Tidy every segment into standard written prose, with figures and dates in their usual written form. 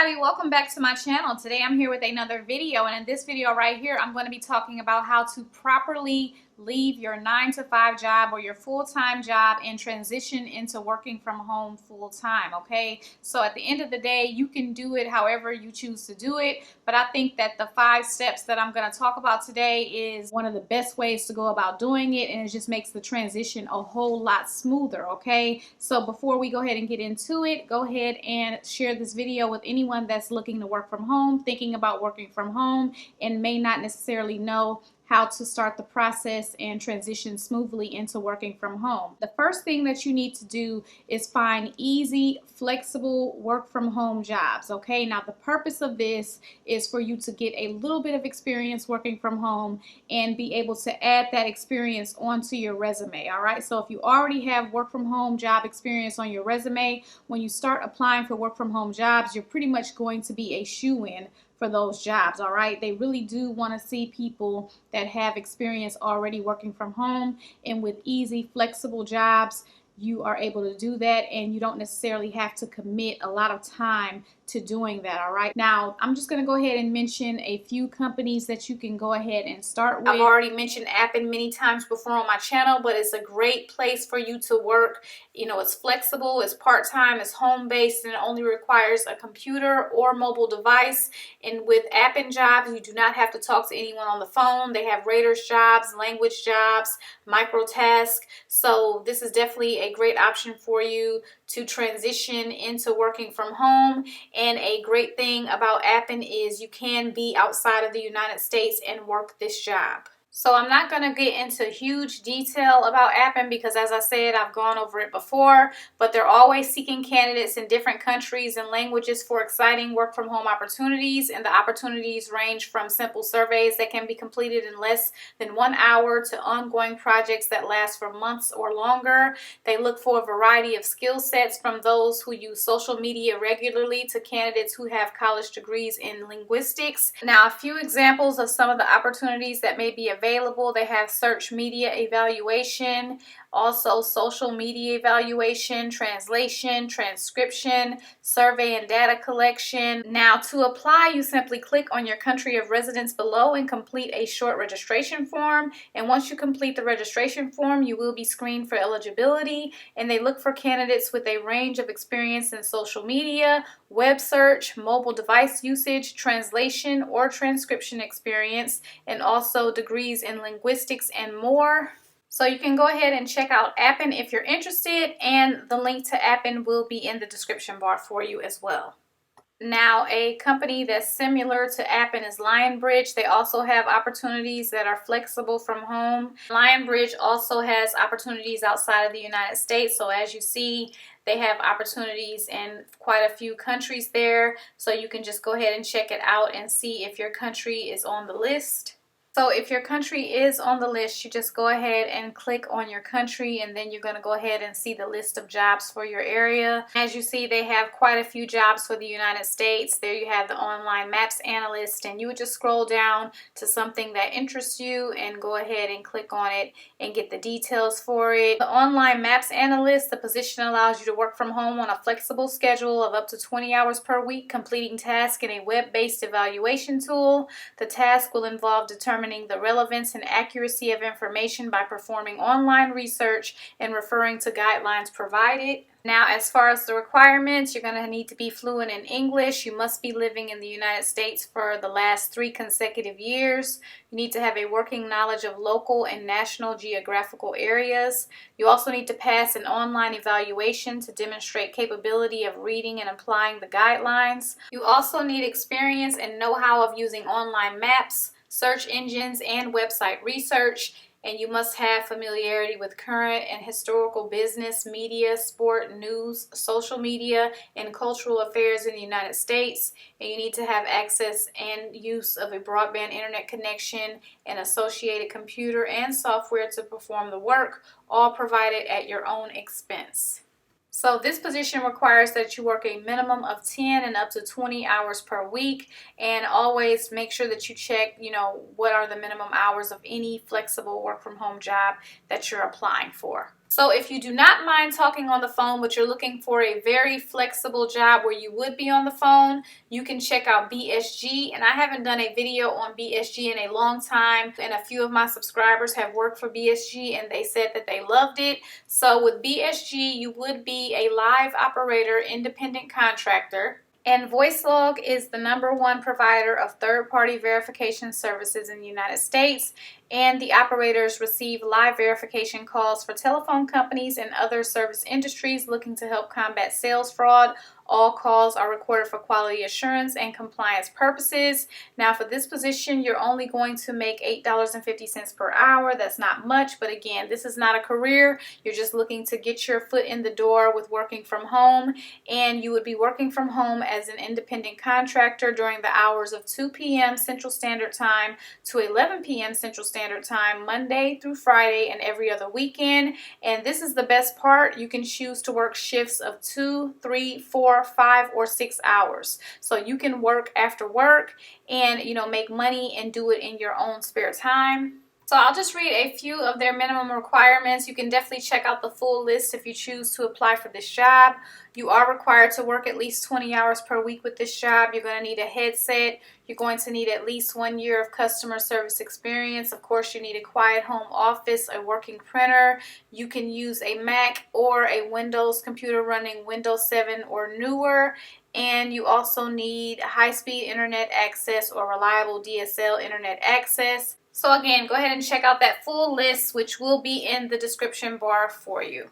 everybody, welcome back to my channel. Today I'm here with another video, and in this video right here I'm going to be talking about how to properly leave your 9-to-5 job or your full-time job and transition into working from home full-time. Okay, so at the end of the day you can do it however you choose to do it, but I think that the 5 steps that I'm going to talk about today is one of the best ways to go about doing it, and it just makes the transition a whole lot smoother. Okay, so before we go ahead and get into it, go ahead and share this video with anyone that's looking to work from home, thinking about working from home, and may not necessarily know how to start the process and transition smoothly into working from home. The first thing that you need to do is find easy, flexible work from home jobs. Okay, now the purpose of this is for you to get a little bit of experience working from home and be able to add that experience onto your resume. All right, so if you already have work from home job experience on your resume, when you start applying for work from home jobs, you're pretty much going to be a shoo-in for those jobs. All right, they really do want to see people that have experience already working from home, and with easy, flexible jobs you are able to do that, and you don't necessarily have to commit a lot of time to doing that. All right, now I'm just going to go ahead and mention a few companies that you can go ahead and start with. I've already mentioned Appen many times before on my channel, but it's a great place for you to work. You know, it's flexible, it's part-time, it's home-based, and it only requires a computer or mobile device. And with Appen jobs, you do not have to talk to anyone on the phone. They have raters jobs, language jobs, micro task. So this is definitely a great option for you to transition into working from home. And a great thing about Appen is you can be outside of the United States and work this job. So I'm not going to get into huge detail about Appen because, as I said, I've gone over it before, but they're always seeking candidates in different countries and languages for exciting work from home opportunities, and the opportunities range from simple surveys that can be completed in less than 1 hour to ongoing projects that last for months or longer. They look for a variety of skill sets, from those who use social media regularly to candidates who have college degrees in linguistics. Now, a few examples of some of the opportunities that may be available. They have search media evaluation, also social media evaluation, translation, transcription, survey and data collection. Now, to apply, you simply click on your country of residence below and complete a short registration form. And once you complete the registration form, you will be screened for eligibility, and they look for candidates with a range of experience in social media, web search, mobile device usage, translation or transcription experience, and also degrees in linguistics and more. So you can go ahead and check out Appen if you're interested, and the link to Appen will be in the description bar for you as well. Now, a company that's similar to Appen is LionBridge. They also have opportunities that are flexible from home. LionBridge also has opportunities outside of the United States. So as you see, they have opportunities in quite a few countries there. So you can just go ahead and check it out and see if your country is on the list. So if your country is on the list, you just go ahead and click on your country, and then you're going to go ahead and see the list of jobs for your area. As you see, they have quite a few jobs for the United States. There you have the online maps analyst, and you would just scroll down to something that interests you and go ahead and click on it and get the details for it. The online maps analyst, the position allows you to work from home on a flexible schedule of up to 20 hours per week, completing tasks in a web-based evaluation tool. The task will involve determining the relevance and accuracy of information by performing online research and referring to guidelines provided. Now, as far as the requirements, you're going to need to be fluent in English. You must be living in the United States for the last 3 consecutive years. You need to have a working knowledge of local and national geographical areas. You also need to pass an online evaluation to demonstrate capability of reading and applying the guidelines. You also need experience and know-how of using online maps, search engines, and website research. And you must have familiarity with current and historical business, media, sport, news, social media, and cultural affairs in the United States. And you need to have access and use of a broadband internet connection and associated computer and software to perform the work, all provided at your own expense. So this position requires that you work a minimum of 10 and up to 20 hours per week, and always make sure that you check, what are the minimum hours of any flexible work from home job that you're applying for. So if you do not mind talking on the phone, but you're looking for a very flexible job where you would be on the phone, you can check out BSG. And I haven't done a video on BSG in a long time, and a few of my subscribers have worked for BSG and they said that they loved it. So with BSG, you would be a live operator, independent contractor. And VoiceLog is the #1 provider of third-party verification services in the United States, and the operators receive live verification calls for telephone companies and other service industries looking to help combat sales fraud. All calls are recorded for quality assurance and compliance purposes. Now for this position, you're only going to make $8.50 per hour. That's not much, but again, this is not a career. You're just looking to get your foot in the door with working from home, and you would be working from home as an independent contractor during the hours of 2 p.m. Central Standard Time to 11 p.m. Central Standard Time, Monday through Friday and every other weekend. And this is the best part. You can choose to work shifts of 2, 3, 4, 5, or 6 hours. So you can work after work and, make money and do it in your own spare time. So I'll just read a few of their minimum requirements. You can definitely check out the full list if you choose to apply for this job. You are required to work at least 20 hours per week with this job. You're going to need a headset. You're going to need at least 1 year of customer service experience. Of course, you need a quiet home office, a working printer. You can use a Mac or a Windows computer running Windows 7 or newer. And you also need high-speed internet access or reliable DSL internet access. So again, go ahead and check out that full list, which will be in the description bar for you.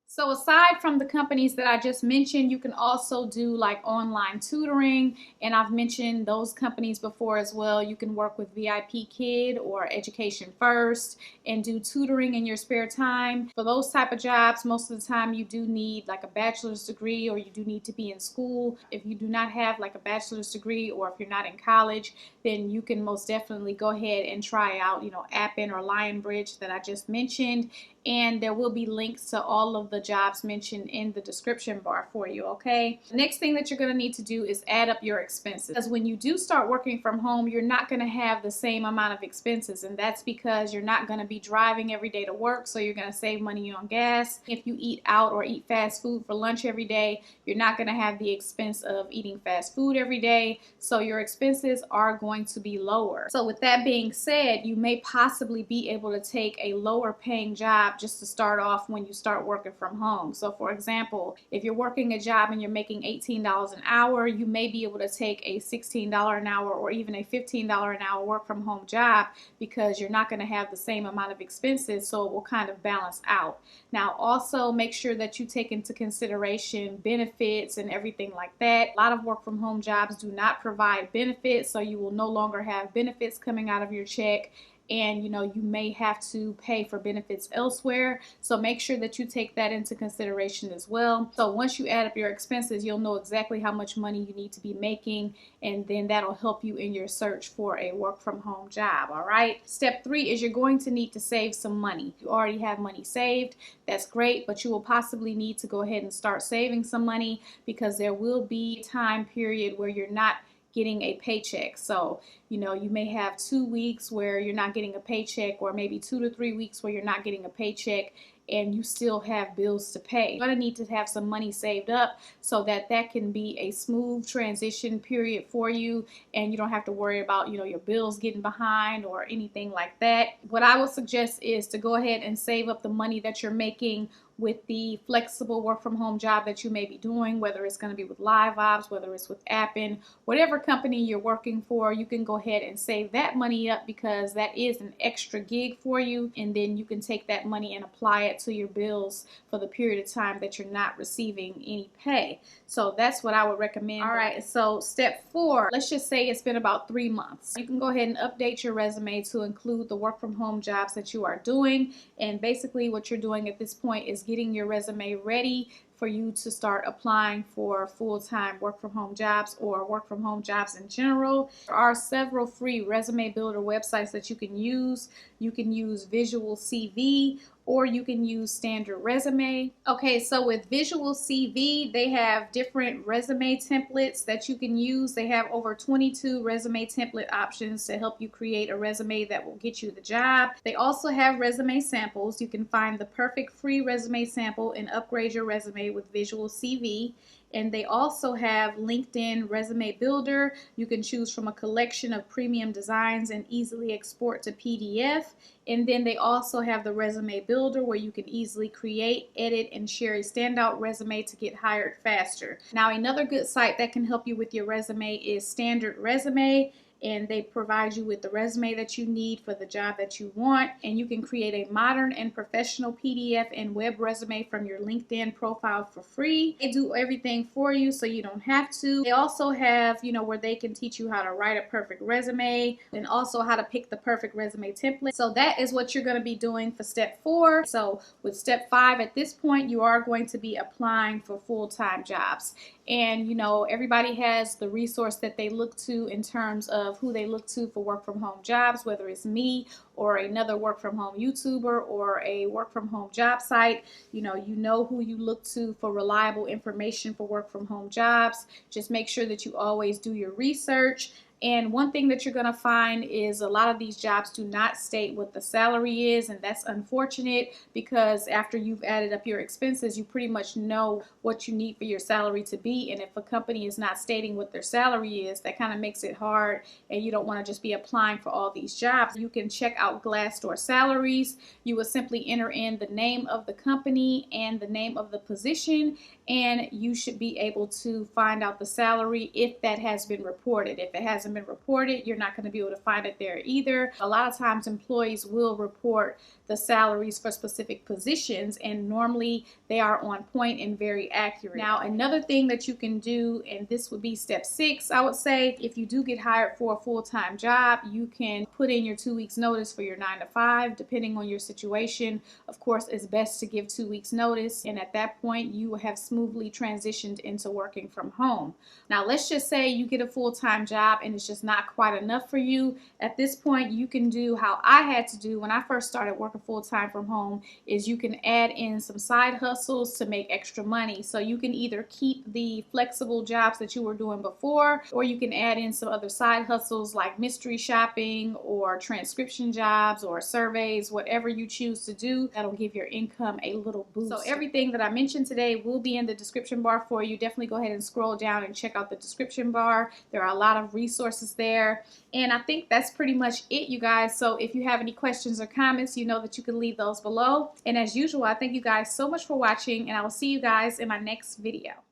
So aside from the companies that I just mentioned, you can also do like online tutoring, and I've mentioned those companies before as well. You can work with VIP Kid or Education First and do tutoring in your spare time. For those type of jobs, most of the time you do need like a bachelor's degree, or you do need to be in school. If you do not have like a bachelor's degree, or if you're not in college, then you can most definitely go ahead and try out, Appen or LionBridge that I just mentioned. And there will be links to all of the jobs mentioned in the description bar for you, okay? The next thing that you're going to need to do is add up your expenses. Because when you do start working from home, you're not going to have the same amount of expenses, and that's because you're not going to be driving every day to work, so you're going to save money on gas. If you eat out or eat fast food for lunch every day, you're not going to have the expense of eating fast food every day, so your expenses are going to be lower. So with that being said, you may possibly be able to take a lower paying job just to start off when you start working from home. So for example, if you're working a job and you're making $18 an hour, you may be able to take a $16 an hour or even a $15 an hour work from home job, because you're not going to have the same amount of expenses, so it will kind of balance out. Now also make sure that you take into consideration benefits and everything like that. A lot of work from home jobs do not provide benefits, so you will no longer have benefits coming out of your check, and you may have to pay for benefits elsewhere. So make sure that you take that into consideration as well. So once you add up your expenses, you'll know exactly how much money you need to be making, and then that'll help you in your search for a work from home job. All right. Step 3 is you're going to need to save some money. You already have money saved. That's great, but you will possibly need to go ahead and start saving some money, because there will be a time period where you're not getting a paycheck. So, you may have 2 weeks where you're not getting a paycheck, or maybe 2 to 3 weeks where you're not getting a paycheck, and you still have bills to pay. You're going to need to have some money saved up so that that can be a smooth transition period for you, and you don't have to worry about, your bills getting behind or anything like that. What I would suggest is to go ahead and save up the money that you're making with the flexible work from home job that you may be doing, whether it's going to be with LiveOps, whether it's with Appen, whatever company you're working for. You can go ahead and save that money up, because that is an extra gig for you, and then you can take that money and apply it to your bills for the period of time that you're not receiving any pay. So that's what I would recommend. All right, so step 4, let's just say it's been about 3 months. You can go ahead and update your resume to include the work from home jobs that you are doing, and basically what you're doing at this point is getting your resume ready for you to start applying for full-time work from home jobs or work from home jobs in general. There are several free resume builder websites that you can use. you can use Visual CV, or you can use standard resume. Okay, so with Visual CV, they have different resume templates that you can use. They have over 22 resume template options to help you create a resume that will get you the job. They also have resume samples. You can find the perfect free resume sample and upgrade your resume with Visual CV. And they also have LinkedIn Resume Builder. You can choose from a collection of premium designs and easily export to PDF. And then they also have the Resume Builder where you can easily create, edit, and share a standout resume to get hired faster. Now, another good site that can help you with your resume is Standard Resume. And they provide you with the resume that you need for the job that you want. And you can create a modern and professional PDF and web resume from your LinkedIn profile for free. They do everything for you so you don't have to. They also have, where they can teach you how to write a perfect resume and also how to pick the perfect resume template. So that is what you're going to be doing for step 4. So with step 5, at this point, you are going to be applying for full-time jobs. And everybody has the resource that they look to in terms of who they look to for work from home jobs, whether it's me or another work from home YouTuber or a work from home job site. You know who you look to for reliable information for work from home jobs. Just make sure that you always do your research. And one thing that you're going to find is a lot of these jobs do not state what the salary is, and that's unfortunate because after you've added up your expenses, you pretty much know what you need for your salary to be. And if a company is not stating what their salary is, that kind of makes it hard, and you don't want to just be applying for all these jobs. You can check out Glassdoor Salaries. You will simply enter in the name of the company and the name of the position, and you should be able to find out the salary if that has been reported. If it hasn't been reported, you're not going to be able to find it there either. A lot of times employees will report the salaries for specific positions, and normally they are on point and very accurate. Now, another thing that you can do, and this would be step 6, I would say, if you do get hired for a full-time job, you can put in your 2 weeks notice for your 9 to 5, depending on your situation. Of course, it's best to give 2 weeks notice, and at that point, you will have smoothly transitioned into working from home. Now, let's just say you get a full-time job and it's just not quite enough for you. At this point, you can do how I had to do when I first started working full-time from home, is you can add in some side hustles to make extra money. So you can either keep the flexible jobs that you were doing before, or you can add in some other side hustles like mystery shopping or transcription jobs or surveys, whatever you choose to do. That'll give your income a little boost. So everything that I mentioned today will be in the description bar for you. Definitely go ahead and scroll down and check out the description bar. There are a lot of resources there. And I think that's pretty much it, you guys. So if you have any questions or comments, you know that you can leave those below. And as usual, I thank you guys so much for watching, and I will see you guys in my next video.